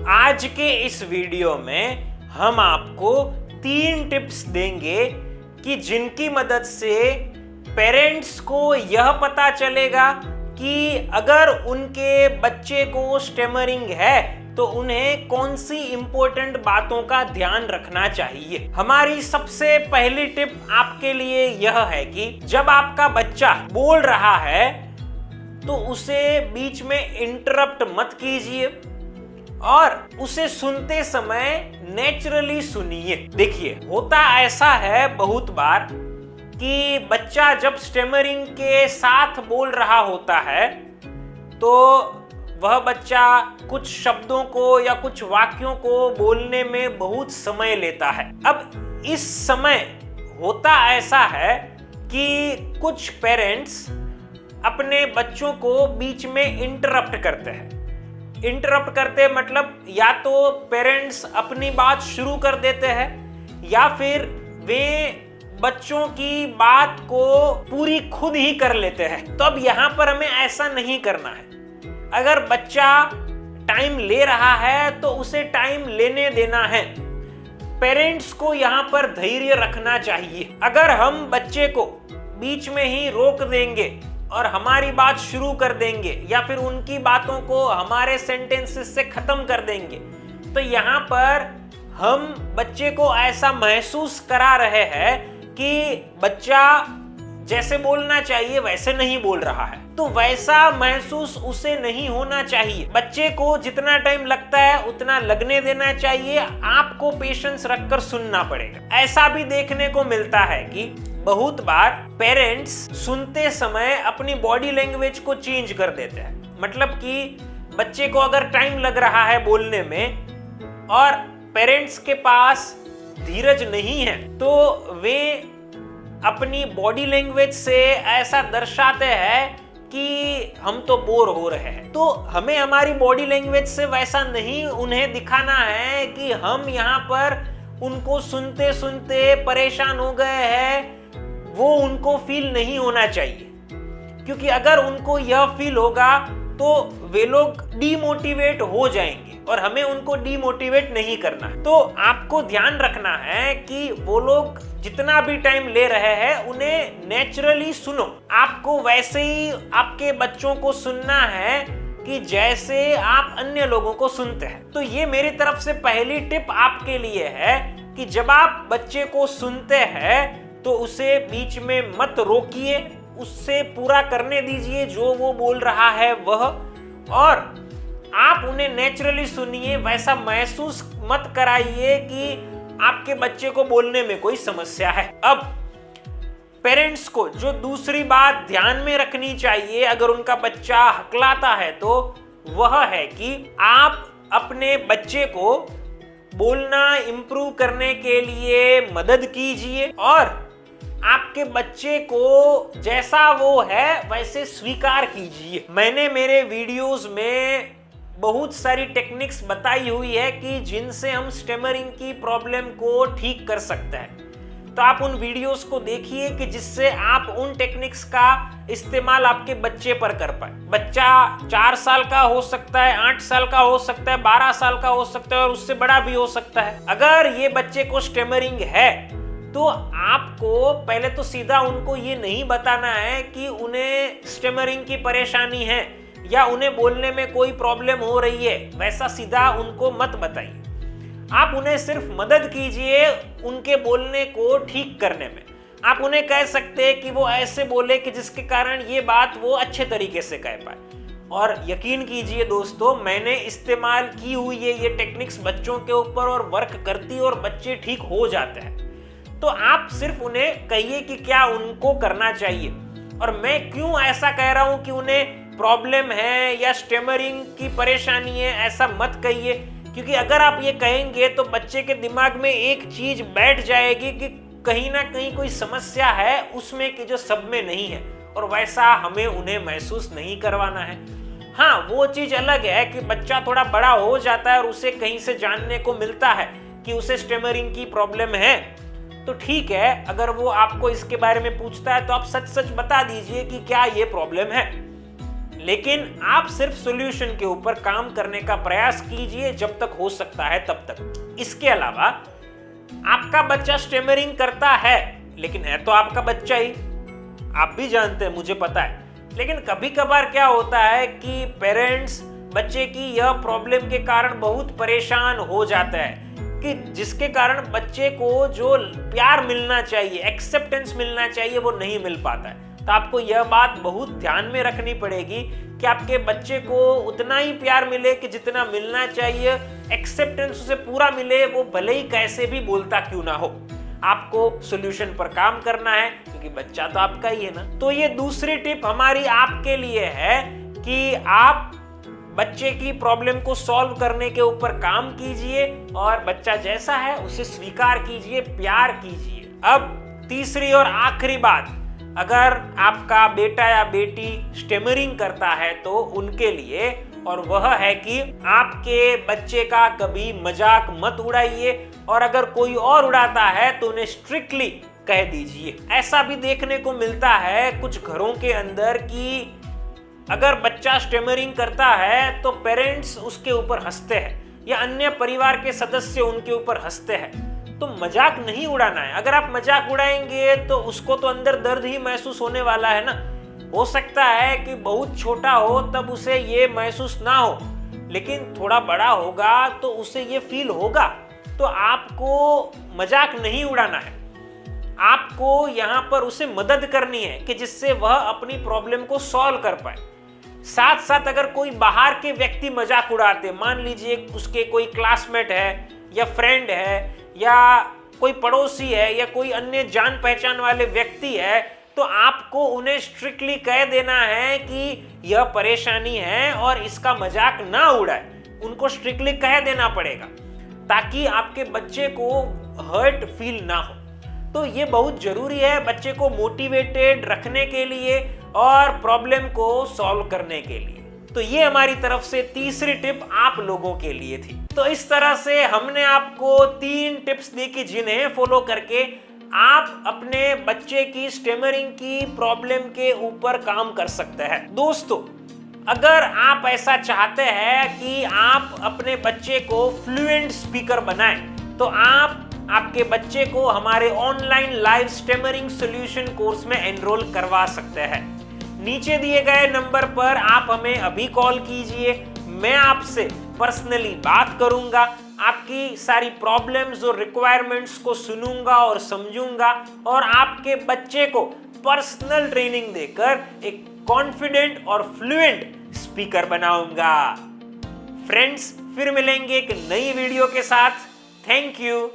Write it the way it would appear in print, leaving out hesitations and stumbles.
आज के इस वीडियो में हम आपको 3 टिप्स देंगे कि जिनकी मदद से पेरेंट्स को यह पता चलेगा कि अगर उनके बच्चे को स्टेमरिंग है तो उन्हें कौन सी इंपॉर्टेंट बातों का ध्यान रखना चाहिए। हमारी सबसे पहली टिप आपके लिए यह है कि जब आपका बच्चा बोल रहा है तो उसे बीच में इंटरप्ट मत कीजिए और उसे सुनते समय नेचुरली सुनिए। देखिए, होता ऐसा है बहुत बार कि बच्चा जब स्टेमरिंग के साथ बोल रहा होता है तो वह बच्चा कुछ शब्दों को या कुछ वाक्यों को बोलने में बहुत समय लेता है। अब इस समय होता ऐसा है कि कुछ पेरेंट्स अपने बच्चों को बीच में इंटरप्ट करते हैं। इंटरप्ट करते मतलब या तो पेरेंट्स अपनी बात शुरू कर देते हैं या फिर वे बच्चों की बात को पूरी खुद ही कर लेते हैं। तो अब यहाँ पर हमें ऐसा नहीं करना है। अगर बच्चा टाइम ले रहा है तो उसे टाइम लेने देना है। पेरेंट्स को यहाँ पर धैर्य रखना चाहिए। अगर हम बच्चे को बीच में ही रोक देंगे और हमारी बात शुरू कर देंगे या फिर उनकी बातों को हमारे सेंटेंसेस से खत्म कर देंगे तो यहाँ पर हम बच्चे को ऐसा महसूस करा रहे हैं कि बच्चा जैसे बोलना चाहिए वैसे नहीं बोल रहा है। तो वैसा महसूस उसे नहीं होना चाहिए। बच्चे को जितना टाइम लगता है उतना लगने देना चाहिए। आपको पेशेंस रखकर सुनना पड़ेगा। ऐसा भी देखने को मिलता है कि बहुत बार पेरेंट्स सुनते समय अपनी बॉडी लैंग्वेज को चेंज कर देते हैं। मतलब कि बच्चे को अगर टाइम लग रहा है बोलने में और पेरेंट्स के पास धीरज नहीं है तो वे अपनी बॉडी लैंग्वेज से ऐसा दर्शाते हैं कि हम तो बोर हो रहे हैं। तो हमें हमारी बॉडी लैंग्वेज से वैसा नहीं उन्हें दिखाना है कि हम यहाँ पर उनको सुनते सुनते परेशान हो गए हैं। वो उनको फील नहीं होना चाहिए, क्योंकि अगर उनको यह फील होगा तो वे लोग डीमोटिवेट हो जाएंगे और हमें उनको डीमोटिवेट नहीं करना। तो आपको ध्यान रखना है कि वो लोग जितना भी टाइम ले रहे हैं उन्हें नेचुरली सुनो। आपको वैसे ही आपके बच्चों को सुनना है कि जैसे आप अन्य लोगों को सुनते हैं। तो ये मेरी तरफ से पहली टिप आपके लिए है कि जब आप बच्चे को सुनते हैं तो उसे बीच में मत रोकिए, उससे पूरा करने दीजिए जो वो बोल रहा है वह, और आप उन्हें नेचुरली सुनिए। वैसा महसूस मत कराइए कि आपके बच्चे को बोलने में कोई समस्या है। अब पेरेंट्स को जो दूसरी बात ध्यान में रखनी चाहिए अगर उनका बच्चा हकलाता है तो वह है कि आप अपने बच्चे को बोलना इंप्रूव करने के लिए मदद कीजिए और आपके बच्चे को जैसा वो है वैसे स्वीकार कीजिए। मैंने मेरे वीडियोस में बहुत सारी टेक्निक्स बताई हुई है कि जिनसे हम स्टेमरिंग की प्रॉब्लम को ठीक कर सकते हैं। तो आप उन वीडियोस को देखिए कि जिससे आप उन टेक्निक्स का इस्तेमाल आपके बच्चे पर कर पाए। बच्चा 4 साल का हो सकता है, 8 साल का हो सकता है, 12 साल का हो सकता है और उससे बड़ा भी हो सकता है। अगर ये बच्चे को स्टेमरिंग है तो आपको पहले तो सीधा उनको ये नहीं बताना है कि उन्हें स्टेमरिंग की परेशानी है या उन्हें बोलने में कोई प्रॉब्लम हो रही है। वैसा सीधा उनको मत बताइए। आप उन्हें सिर्फ मदद कीजिए उनके बोलने को ठीक करने में। आप उन्हें कह सकते हैं कि वो ऐसे बोले कि जिसके कारण ये बात वो अच्छे तरीके से कह पाए। और यकीन कीजिए दोस्तों, मैंने इस्तेमाल की हुई है ये टेक्निक्स बच्चों के ऊपर और वर्क करती और बच्चे ठीक हो जाते हैं। तो आप सिर्फ उन्हें कहिए कि क्या उनको करना चाहिए। और मैं क्यों ऐसा कह रहा हूं कि उन्हें प्रॉब्लम है या स्टेमरिंग की परेशानी है, ऐसा मत कहिए, क्योंकि अगर आप ये कहेंगे तो बच्चे के दिमाग में एक चीज बैठ जाएगी कि कहीं ना कहीं कोई समस्या है उसमें कि जो सब में नहीं है, और वैसा हमें उन्हें महसूस नहीं करवाना है। हाँ, वो चीज अलग है कि बच्चा थोड़ा बड़ा हो जाता है और उसे कहीं से जानने को मिलता है कि उसे स्टेमरिंग की प्रॉब्लम है, तो ठीक है। अगर वो आपको इसके बारे में पूछता है तो आप सच सच बता दीजिए कि क्या ये प्रॉब्लम है। लेकिन आप सिर्फ सॉल्यूशन के ऊपर काम करने का प्रयास कीजिए जब तक हो सकता है तब तक। इसके अलावा आपका बच्चा स्टेमरिंग करता है, लेकिन है तो आपका बच्चा ही, आप भी जानते हैं, मुझे पता है। लेकिन कभी कभार क्या होता है कि पेरेंट्स बच्चे की यह प्रॉब्लम के कारण बहुत परेशान हो जाता है कि जिसके कारण बच्चे को जो प्यार मिलना चाहिए, एक्सेप्टेंस मिलना चाहिए, वो नहीं मिल पाता है। तो आपको यह बात बहुत ध्यान में रखनी पड़ेगी कि आपके बच्चे को उतना ही प्यार मिले कि जितना मिलना चाहिए, एक्सेप्टेंस उसे पूरा मिले, वो भले ही कैसे भी बोलता क्यों ना हो। आपको सॉल्यूशन पर काम करना है क्योंकि बच्चा तो आपका ही है ना। तो ये दूसरी टिप हमारी आपके लिए है कि आप बच्चे की प्रॉब्लम को सॉल्व करने के ऊपर काम कीजिए और बच्चा जैसा है उसे स्वीकार कीजिए, प्यार कीजिए। अब तीसरी और आखिरी बात, अगर आपका बेटा या बेटी स्टेमरिंग करता है तो उनके लिए, और वह है कि आपके बच्चे का कभी मजाक मत उड़ाइए, और अगर कोई और उड़ाता है तो उन्हें स्ट्रिक्टली कह दीजिए। ऐसा भी देखने को मिलता है कुछ घरों के अंदर कि अगर बच्चा स्टेमरिंग करता है तो पेरेंट्स उसके ऊपर हंसते हैं या अन्य परिवार के सदस्य उनके ऊपर हंसते हैं। तो मजाक नहीं उड़ाना है। अगर आप मजाक उड़ाएंगे तो उसको तो अंदर दर्द ही महसूस होने वाला है ना। हो सकता है कि बहुत छोटा हो तब उसे ये महसूस ना हो, लेकिन थोड़ा बड़ा होगा तो उसे ये फील होगा। तो आपको मजाक नहीं उड़ाना है, आपको यहाँ पर उसे मदद करनी है कि जिससे वह अपनी प्रॉब्लम को सॉल्व कर पाए। साथ साथ अगर कोई बाहर के व्यक्ति मजाक उड़ाते, मान लीजिए उसके कोई क्लासमेट है या फ्रेंड है या कोई पड़ोसी है या कोई अन्य जान पहचान वाले व्यक्ति है, तो आपको उन्हें स्ट्रिक्टली कह देना है कि यह परेशानी है और इसका मजाक ना उड़ाए। उनको स्ट्रिक्टली कह देना पड़ेगा ताकि आपके बच्चे को हर्ट फील ना हो। तो ये बहुत जरूरी है बच्चे को मोटिवेटेड रखने के लिए और प्रॉब्लम को सॉल्व करने के लिए। तो ये हमारी तरफ से तीसरी टिप आप लोगों के लिए थी। तो इस तरह से हमने आपको 3 टिप्स दी कि जिन्हें फॉलो करके आप अपने बच्चे की स्टेमरिंग की प्रॉब्लम के ऊपर काम कर सकते हैं। दोस्तों, अगर आप ऐसा चाहते हैं कि आप अपने बच्चे को फ्लुएंट स्पीकर बनाएं, तो आप आपके बच्चे को हमारे online live stammering solution course में एनरोल करवा सकते हैं। नीचे दिए गए नंबर पर आप हमें अभी कॉल कीजिए, मैं आपसे पर्सनली बात करूंगा, आपकी सारी प्रॉब्लम्स और रिक्वायरमेंट्स को सुनूंगा और समझूंगा और आपके बच्चे को पर्सनल ट्रेनिंग देकर एक कॉन्फिडेंट और फ्लुएंट स्पीकर बनाऊंगा। फ्रेंड्स, फिर मिलेंगे एक नई वीडियो के साथ। Thank you.